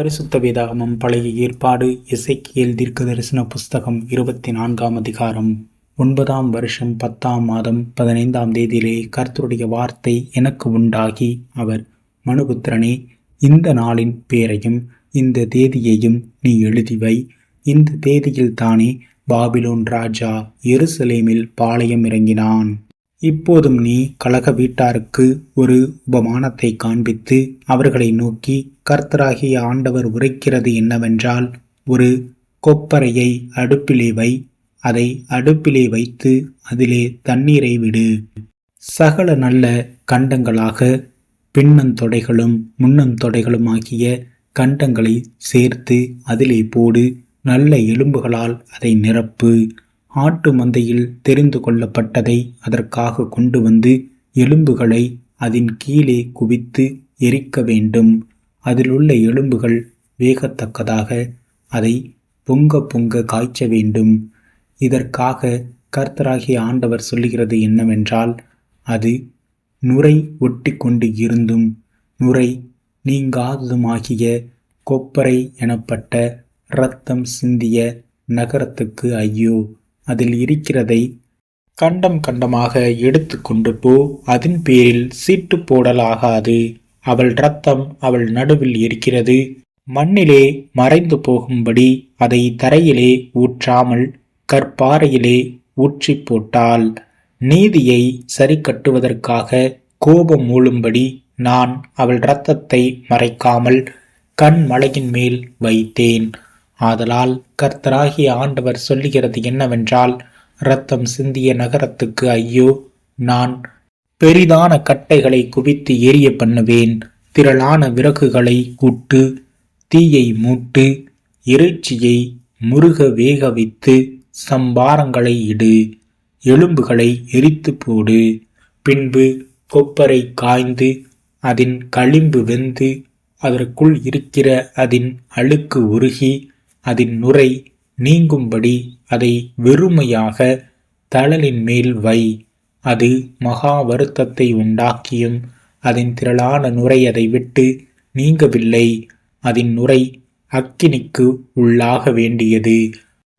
பரிசுத்த வேதாகமம் பழைய ஏற்பாடு எசேக்கியேல் தீர்க்கதரிசன புஸ்தகம் 24ஆம் அதிகாரம். 9ஆம் வருஷம் 10ஆம் மாதம் 15ஆம் தேதியிலே கர்த்தருடைய வார்த்தை எனக்கு உண்டாகி, அவர் மனுபுத்திரனே, இந்த நாளின் பேரையும் இந்த தேதியையும் நீ எழுதிவை. இந்த தேதியில் தானே பாபிலோன் ராஜா எருசலேமில் பாளையம் இறங்கினான். இப்போதும் நீ கலக வீட்டாருக்கு ஒரு உபமானத்தை காண்பித்து அவர்களை நோக்கி, கர்த்தராகிய ஆண்டவர் உரைக்கிறது என்னவென்றால், ஒரு கொப்பரையை அடுப்பிலே வை, அதை அடுப்பிலே வைத்து அதிலே தண்ணீரை விடு. சகல நல்ல கண்டங்களாக பின்னந்தொடைகளும் முன்னந்தொடைகளும் ஆகிய கண்டங்களை சேர்த்து அதிலே போடு. நல்ல எலும்புகளால் அதை நிரப்பு. ஆட்டு மந்தையில் தெரிந்து கொள்ளப்பட்டதை அதற்காக கொண்டு வந்து எலும்புகளை அதன் கீழே குவித்து எரிக்க வேண்டும். அதிலுள்ள எலும்புகள் வேகத்தக்கதாக அதை பொங்க பொங்க காய்ச்ச வேண்டும். இதற்காக கர்த்தராகிய ஆண்டவர் சொல்லுகிறது என்னவென்றால், அது நுரை ஒட்டி கொண்டு இருந்தும் நுரை நீங்காததுமாகிய கொப்பரை எனப்பட்ட இரத்தம் சிந்திய நகரத்துக்கு ஐயோ! அதில் இருக்கிறதை கண்டம் கண்டமாக எடுத்து கொண்டு போ. அதன் பேரில் சீட்டு போடலாகாது. அவள் இரத்தம் அவள் நடுவில் இருக்கிறது. மண்ணிலே மறைந்து போகும்படி அதை தரையிலே ஊற்றாமல் கற்பாறையிலே ஊற்றி போட்டாள். நீதியை சரி கட்டுவதற்காக கோபம் மூளும்படி நான் அவள் இரத்தத்தை மறைக்காமல் கண்மலையின் மேல் வைத்தேன். ஆதலால் கர்த்தராகிய ஆண்டவர் சொல்லுகிறது என்னவென்றால், இரத்தம் சிந்திய நகரத்துக்கு ஐயோ! நான் பெரிதான கட்டைகளை குவித்து எரிய பண்ணுவேன். திரளான விறகுகளை கூட்டு, தீயை மூட்டு, இறைச்சியை முருக வேக வைத்து சம்பாரங்களை இடு, எலும்புகளை எரித்து போடு. பின்பு கொப்பரை காய்ந்து அதன் களிம்பு வெந்து அதற்குள் இருக்கிற அதன் அழுக்கு உருகி அதன் நுரை நீங்கும்படி அதை வெறுமையாக தழலின் மேல் வை. அது மகா வருத்தத்தை உண்டாக்கியும் அதன் திரளான நுரை அதை விட்டு நீங்கவில்லை. அதன் நுரை அக்கினிக்கு உள்ளாக வேண்டியது.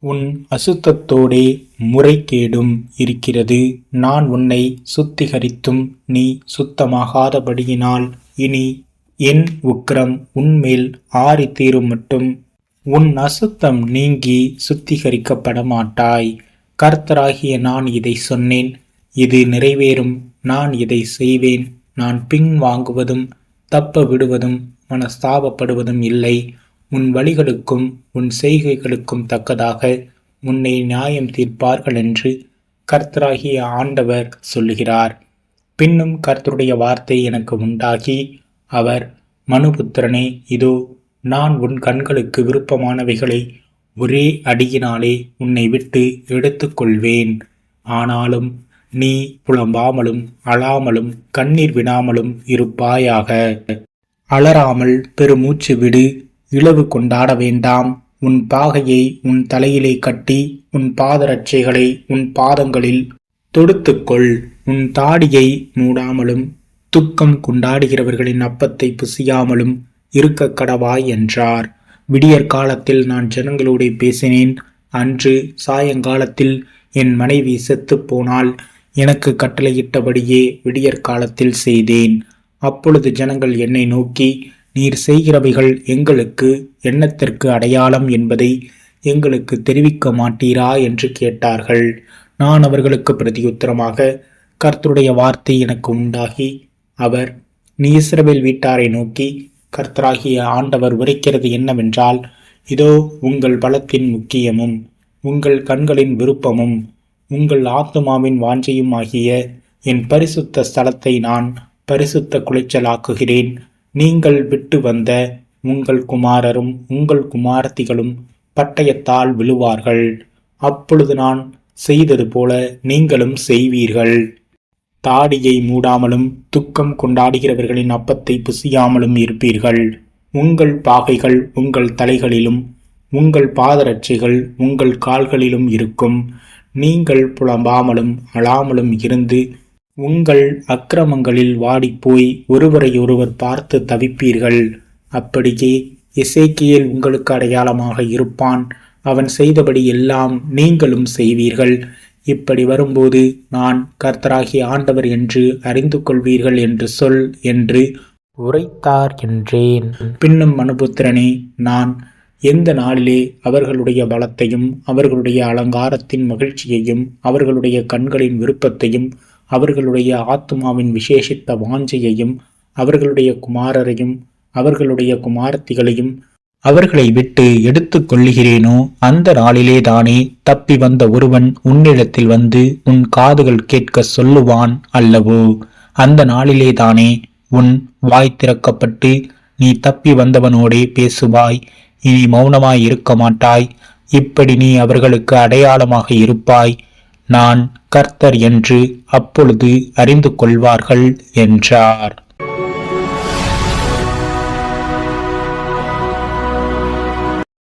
உன் அசுத்தத்தோடே முறைகேடும் இருக்கிறது. நான் உன்னை சுத்திகரித்தும் நீ சுத்தமாகாதபடியினால் இனி என் உக்கிரம் உன்மேல் ஆறி தீரும் மட்டும் உன் அசுத்தம் நீங்கி சுத்திகரிக்கப்பட மாட்டாய். கர்த்தராகிய நான் இதை சொன்னேன், இது நிறைவேறும். நான் இதை செய்வேன். நான் பின் வாங்குவதும் தப்ப விடுவதும் மனஸ்தாபப்படுவதும் இல்லை. உன் வழிகளுக்கும் உன் செய்கைகளுக்கும் தக்கதாக உன்னை நியாயம் தீர்ப்பார்கள் என்று கர்த்தராகிய ஆண்டவர் சொல்லுகிறார். பின்னும் கர்த்தருடைய வார்த்தை எனக்கு உண்டாகி, அவர் மனுபுத்திரனே, இதோ நான் உன் கண்களுக்கு விருப்பமானவைகளை ஒரே அடியினாலே உன்னை விட்டு எடுத்துக்கொள்வேன். ஆனாலும் நீ புலம்பாமலும் அழாமலும் கண்ணீர் விடாமலும் இருப்பாயாக. அலறாமல் பெருமூச்சு விடு. இழவு கொண்டாட வேண்டாம். உன் பாகையை உன் தலையிலே கட்டி உன் பாதரட்சைகளை உன் பாதங்களில் தொடுத்துக்கொள். உன் தாடியை மூடாமலும் துக்கம் கொண்டாடுகிறவர்களின் அப்பத்தை புசியாமலும் இருக்க கடவாய் என்றார். விடியற் காலத்தில் நான் ஜனங்களோடு பேசினேன். அன்று சாயங்காலத்தில் என் மனைவி செத்து போனால் எனக்கு கட்டளையிட்டபடியே விடியற் காலத்தில் செய்தேன். அப்பொழுது ஜனங்கள் என்னை நோக்கி, நீர் செய்கிறவைகள் எங்களுக்கு எண்ணத்திற்கு அடையாளம் என்பதை எங்களுக்கு தெரிவிக்க மாட்டீரா என்று கேட்டார்கள். நான் அவர்களுக்கு பிரதியுத்தரமாக, கர்த்தருடைய வார்த்தை எனக்கு உண்டாகி, அவர், நீ இஸ்ரவேல் வீட்டாரை நோக்கி, கர்த்தராகிய ஆண்டவர் உரைக்கிறது என்னவென்றால், இதோ உங்கள் பலத்தின் முக்கியமும் உங்கள் கண்களின் விருப்பமும் உங்கள் ஆத்துமாவின் வாஞ்சையும் ஆகிய என் பரிசுத்த ஸ்தலத்தை நான் பரிசுத்த குலைச்சலாக்குகிறேன். நீங்கள் விட்டு வந்த உங்கள் குமாரரும் உங்கள் குமாரத்திகளும் பட்டயத்தால் விழுவார்கள். அப்பொழுது நான் செய்தது போல நீங்களும் செய்வீர்கள். தாடியை மூடாமலும் துக்கம் கொண்டாடுகிறவர்களின் அப்பத்தை புசியாமலும் இருப்பீர்கள். உங்கள் பாகைகள் உங்கள் தலைகளிலும் உங்கள் பாதரட்சைகள் உங்கள் கால்களிலும் இருக்கும். நீங்கள் புலம்பாமலும் அழாமலும் இருந்து உங்கள் அக்கிரமங்களில் வாடிப்போய் ஒருவரையொருவர் பார்த்து தவிப்பீர்கள். அப்படியே எசேக்கியேல் உங்களுக்கு அடையாளமாக இருப்பான். அவன் செய்தபடி எல்லாம் நீங்களும் செய்வீர்கள். இப்படி வரும்போது நான் கர்த்தராகிய ஆண்டவர் என்று அறிந்து கொள்வீர்கள் என்று சொல் என்று உரைத்தார் என்றேன். பின்னும் மனுபுத்திரனே, நான் எந்த நாளிலே அவர்களுடைய பலத்தையும் அவர்களுடைய அலங்காரத்தின் மகிழ்ச்சியையும் அவர்களுடைய கண்களின் விருப்பத்தையும் அவர்களுடைய ஆத்துமாவின் விசேஷித்த வாஞ்சையையும் அவர்களுடைய குமாரரையும் அவர்களுடைய குமாரத்திகளையும் அவர்களை விட்டு எடுத்துக் கொள்ளுகிறேனோ அந்த நாளிலே தானே தப்பி வந்த ஒருவன் உன்னிடத்தில் வந்து உன் காதுகள் கேட்க சொல்லுவான் அல்லவோ? அந்த நாளிலே தானே உன் வாய் திறக்கப்பட்டு நீ தப்பி வந்தவனோடே பேசுவாய். இனி மௌனமாய் இருக்க மாட்டாய். இப்படி நீ அவர்களுக்கு அடையாளமாக இருப்பாய். நான் கர்த்தர் என்று அப்பொழுது அறிந்து கொள்வார்கள் என்றார்.